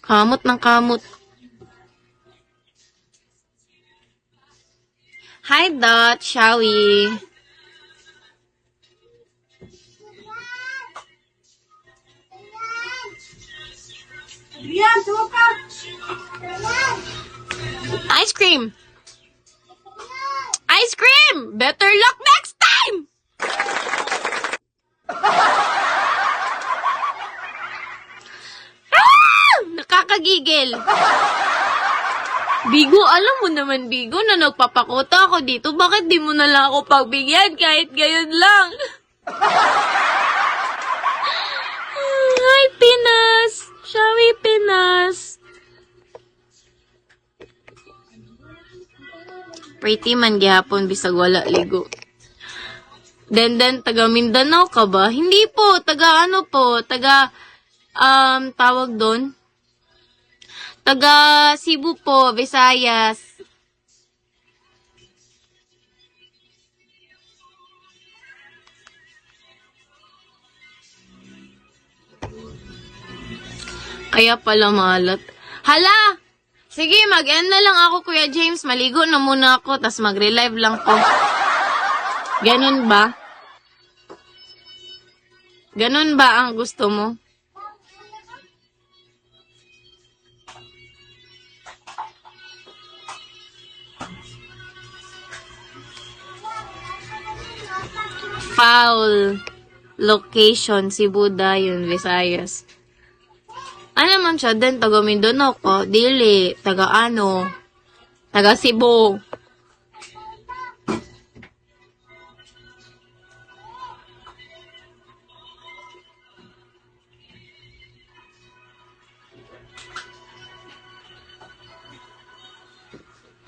Kamot ng kamot. Hi, Dot. Shall we? Ice cream! Ice cream! Better luck next time! Ah! Nakakagigil. Bigo, alam mo naman, Bigo, na nagpapakota ako dito. Bakit di mo na lang ako pagbigyan kahit gayon lang? Hi, Pinas! Shall we, Pinas? Pretty man gihapon bisag wala ligo. Den, taga Mindanao ka ba? Hindi po, taga ano po, taga, tawag doon? Taga Cebu po, Visayas. Kaya pala malat. Hala! Sige, mag-end na lang ako, Kuya James. Maligo na muna ako, tas mag-relive lang ko. Ganun ba? Ganun ba ang gusto mo? Foul location, Cebu Dayon, Visayas. Ano man siya din, taga Mindanao ko, dili, taga ano, taga Cebu.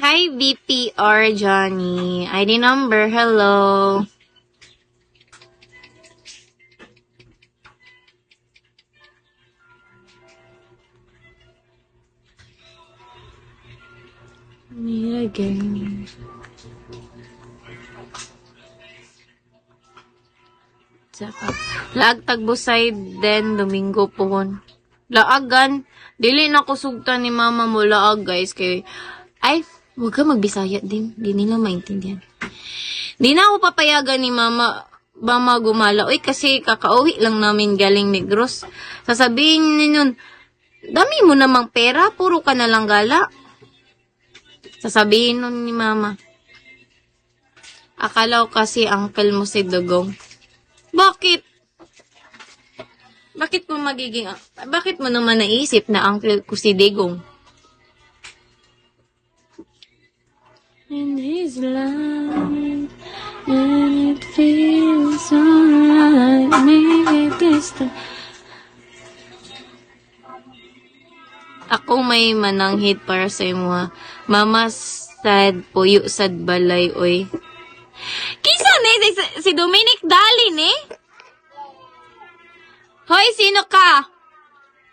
Hi, BPR Johnny. ID number, hello. Me again. Laag tagbusay den Domingo pohon. Laagan. Dili na ko sugtan ni mama mo laag, guys. Kay ay, huwag ka magbisaya din. Di nila maintindihan. Di na ako papayagan ni mama gumala. Uy, kasi kakauwi lang namin galing Negros. Sasabihin ninyon, dami mo namang pera, puro ka na lang gala. Sasabihin nun ni mama. Akala ko kasi uncle mo si Dugong. Bakit? Bakit mo naman naisip na uncle ko si Digong? In his life, and it feels alright, maybe this time. Ako may mananghit para sa imo. Mama sad puyo sad balay oy. Kisa ni si Dominic Dali ni? Hoy, sino ka?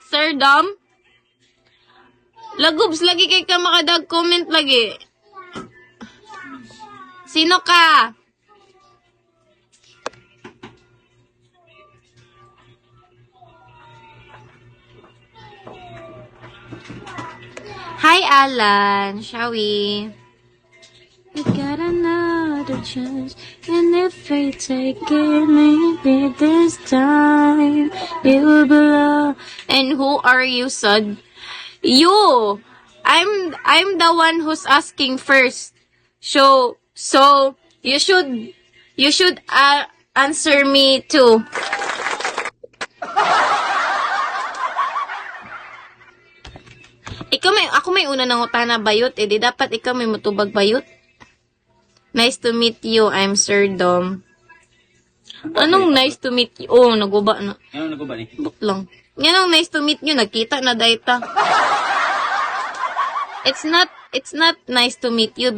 Sir Dom? Lagubs lagi kay ka makadag comment lagi. Sino ka? Hi, Alan. Shall we? We got another chance, and if we take it, maybe this time it will be love. And who are you, son? You. I'm the one who's asking first. So you should answer me too. Ako may una ng utana bayot, di dapat ikaw may matubag bayot. Nice to meet you, I'm Sir Dom. Anong nice to meet you? Oh, naguba na. Ano naguba ni? Buk lang. Anong nice to meet you, nagkita na dayta. It's not nice to meet you